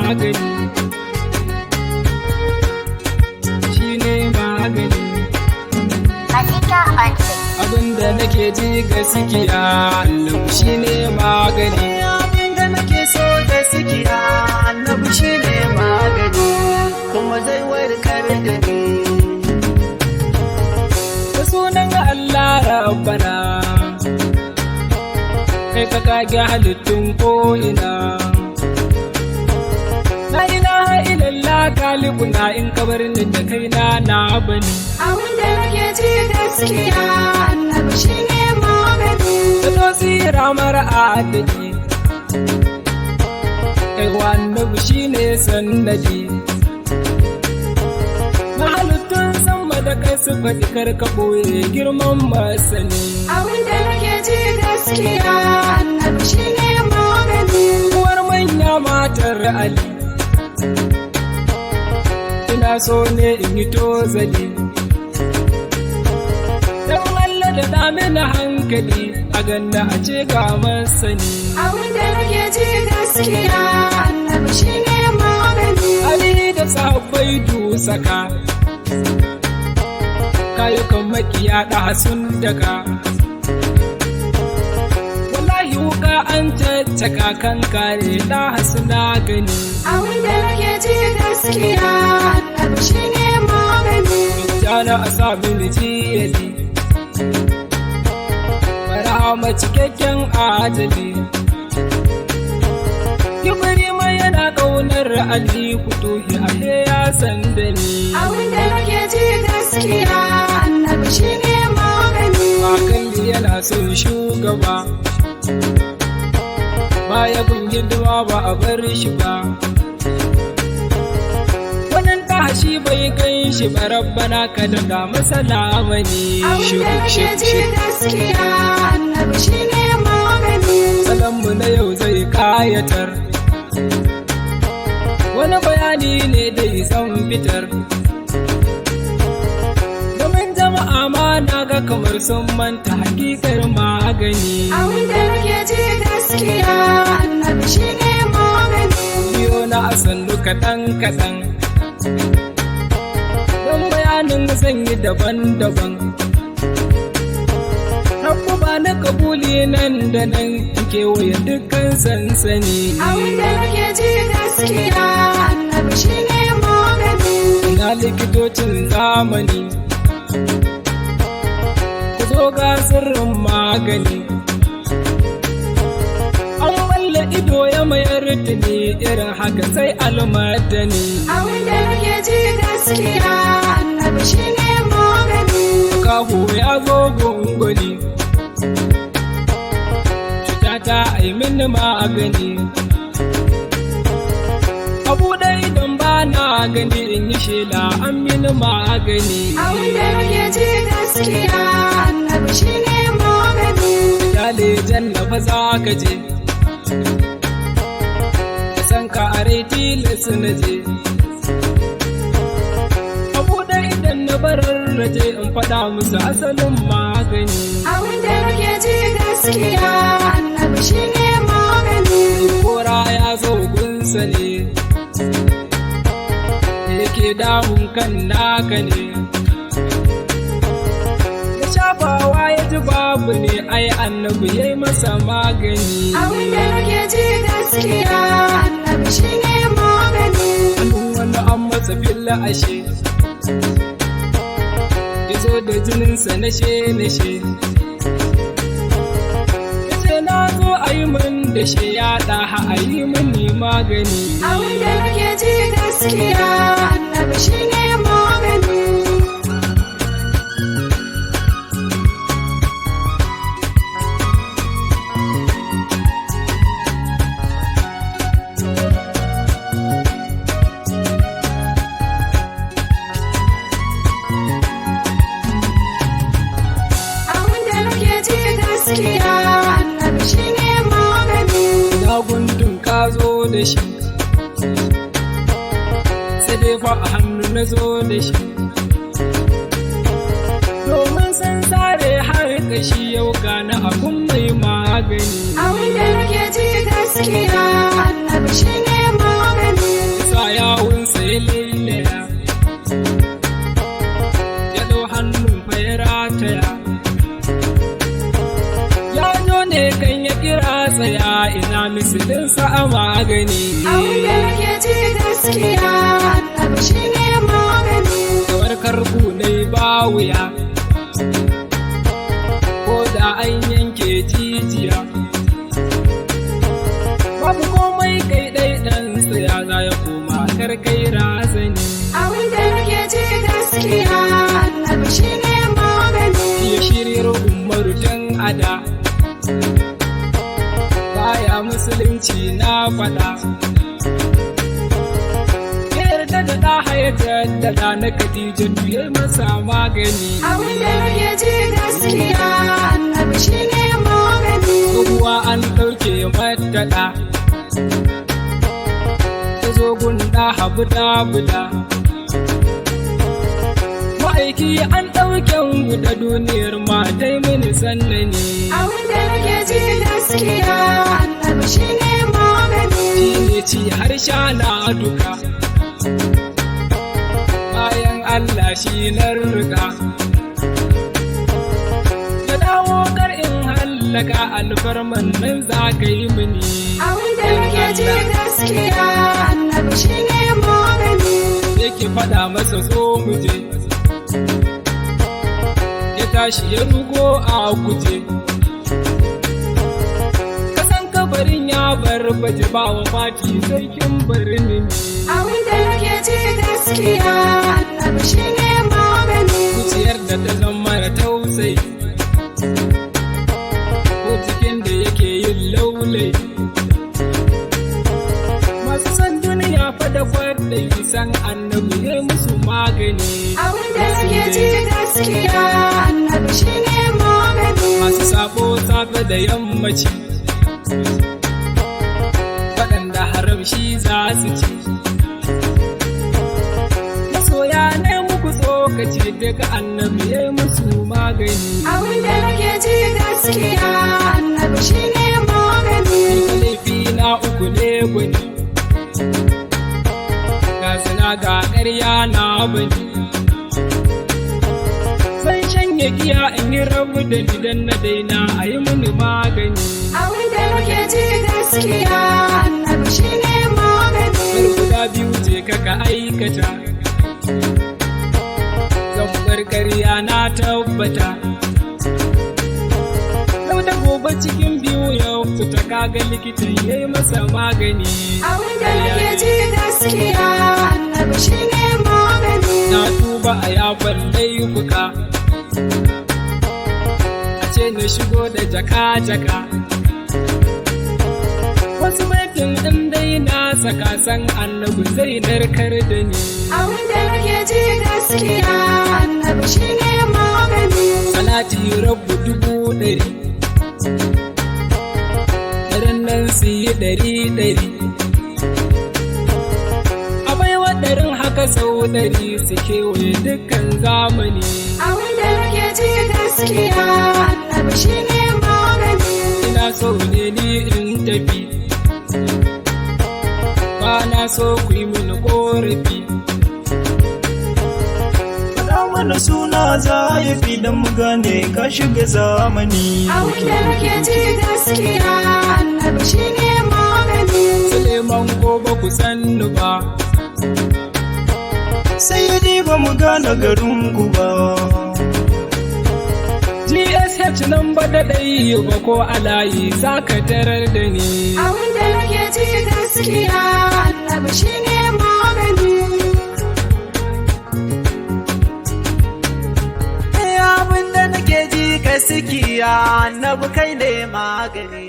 magani, shi ne magani. Abinda nake ji gaskiya Annabi shi ne magani. Abinda nake so gaskiya Annabi shi ne magani, kuma zai warkar da ni. Da sunan Allah Rabbana, kai ka kage halittun ko'ina. La ilaha illallah kalibuna, in ka bar ni da kaina na bani. Abinda nake ji gaskiya Annabi shi ne magani. Da tosira mara adadi, kai wa Annabi shi ne sannadi. Na halittun sama da kai su faɗi karka ɓoye girman masani. Abinda nake ji gaskiya Annabi shi ne magani. Uwar manya matar Ali, ina so ne in yi tozali. Dan Allah da damina hankali, a ganna a ce ga masani. Abinda nake ji gaskiya Annabi shi ne magani. Ali da sahabbai dusaka, kayukan makiya da sun daga. Wallahi wuka an caccaka kan kare da hasuna gani. Abinda nake ji gaskiya Annabi shi ne magani. Jana a sa mini jiyali, marama cikakken adali. Kibiri mai yana ƙaunar Ali, kutuhi a ya san da ni. Abinda nake ji gaskiya Annabi shi ne magani. Makalli yana son shugaba, baya gun hidima ba a bar shi ba. Wannan tashi bai gan shi ba, Rabbana ka daga masa lamani. Abinda nake ji gaskiya Annabi shi ne magani. Salanmu na yau zai kayatar, wani bayani ne dai zan fitar. Domin jama'a ma na ga kamar sun manta hakikar magani. Abinda nake ji gaskiya Annabi shi ne magani. Biyo na asallu kaɗan-kaɗan, don bayanin zan yi daban-daban. Rabbu ba na kabuli nan da nan, kewaye dukkan sansani. Abinda nake ji gaskiya Annabi shi ne magani. Ina likitocin zamani, ku zo ga sirrin magani. An walla ido ya mayar da ni, irin haka sai almadani. Abinda nake ji gaskiya Annabi shi ne magani. Kaho ya zo gungoni, cuta ta ai mini magani. Abu da idan ba na gani, in yi shela an mini magani. Abinda nake ji gaskiya Annabi shi ne magani. Yale janna fa za ka je, ka san ka a rai tilas na je. Abu da idan na barar raje, in faɗa musu asalin magani. Abinda nake ji gaskiya Annabi shi ne magani. Kora ya zo gunsa ne, yake damun kan naka ne. Da shafawa ya ji babu ne, ai Annabi ya yi masa magani. Abinda nake ji gaskiya Annabi shi ne magani. Hannun wani an masa filla ashe, ya zo da jininsa nashe-nashe. Ya ce na zo a yi min da shi, ya ɗaha a yi mini magani. Abinda nake ji gaskiya Annabi shi ne magani. Abinda nake ji gaskiya Annabi shi ne magani. Na gundun ka zo da shi, sai dai fa a hannu na zo da shi. Domin san sare har kashi, yau gane abun mai magani. Abinda nake ji gaskiya Annabi shi ne magani. ne kan ya kira tsaya ina misalinsa a magani. Abin da nake ji gaskiya annabi shi ne magani. Warkar kunai ba wuya, ko da an yanke jijiya. Babu komai kai ɗai ɗan tsaya za ya koma karkai razani. Abin da nake ji gaskiya annabi shi ne magani. Ya shiryar umaru tun ada, baya musulunci na faɗa. Yarda da ɗa ya jaddada na Khadijatu ya masa magani. Abin da nake ji gaskiya annabi shi ne magani. Ruwa an ɗauke mata ɗa, ta zo gunda buda. Ma'aiki an ɗauken guda duniyar ma dai mini sannani. Abin da nake ji gaskiya annabi shi ne magani. Shi ne ci har sha na duka, bayan Allah shi na riga. Ya dawo kar in hallaka alfarman nan za ka yi mini. Abin da nake ji gaskiya annabi shi ne magani. Yake faɗa masa so mu je, ya tashi ya rugo a guje. Kasan kabarin ya bar baje ba wa fati sarkin birnin. Abin da nake ji gaskiya annabi shi ne magani. Zuciyar da ta zama da tausayi, ko cikin da yake yin laulai. Masu san duniya fada kwadai san annabi ya musu magani. Abin da nake ji gaskiya annabi shi ne magani. Masu sabo safe da yammaci, waɗanda haram shi za su ci. Masoya ne muku tsokaci daga annabi ya musu magani. Abin da nake ji gaskiya annabi shi ne magani. Laifi na uku ne gwani, ga zina ga ƙarya na bani. Zan shanye giya in yi rabu da idan na daina a yi mini magani. Abin da nake ji gaskiya annabi shi ne magani. Kar guda biyu je ka aikata, zan bar ƙarya na tabbata. Yau da gobe cikin biyu ya fita kaga likitan ya yi masa magani. Abin da nake ji gaskiya annabi shi ne magani. Na tuba a yafan laifuka, a ce na shigo da jaka. Wasu baitin ɗin dai na saka san annabi zai narkar da ni. Abin da nake ji gaskiya annabi shi ne magani. Salati rabu 100, daren nan su yi 100. A baiwa ɗarin haka sau 100 su kewaye dukkan zamani. Abin da nake ji gaskiya annabi shi ne magani. Ina so ne ni in tafi, ba na so ku yi mini ƙorafi. Faɗa mana suna za ya fi don mu gane ka shiga zamani. Abin da nake ji gaskiya annabi shi ne magani. Suleiman ko ba ku sannu ba, Sai ya ba mu gane garin ku ba. GSH nan ba da ɗai ba ko alayi za ka tarar da ni. Abin da nake ji gaskiya annabi shi ne magani. Abin da nake ji gaskiya annabi kai ne magani.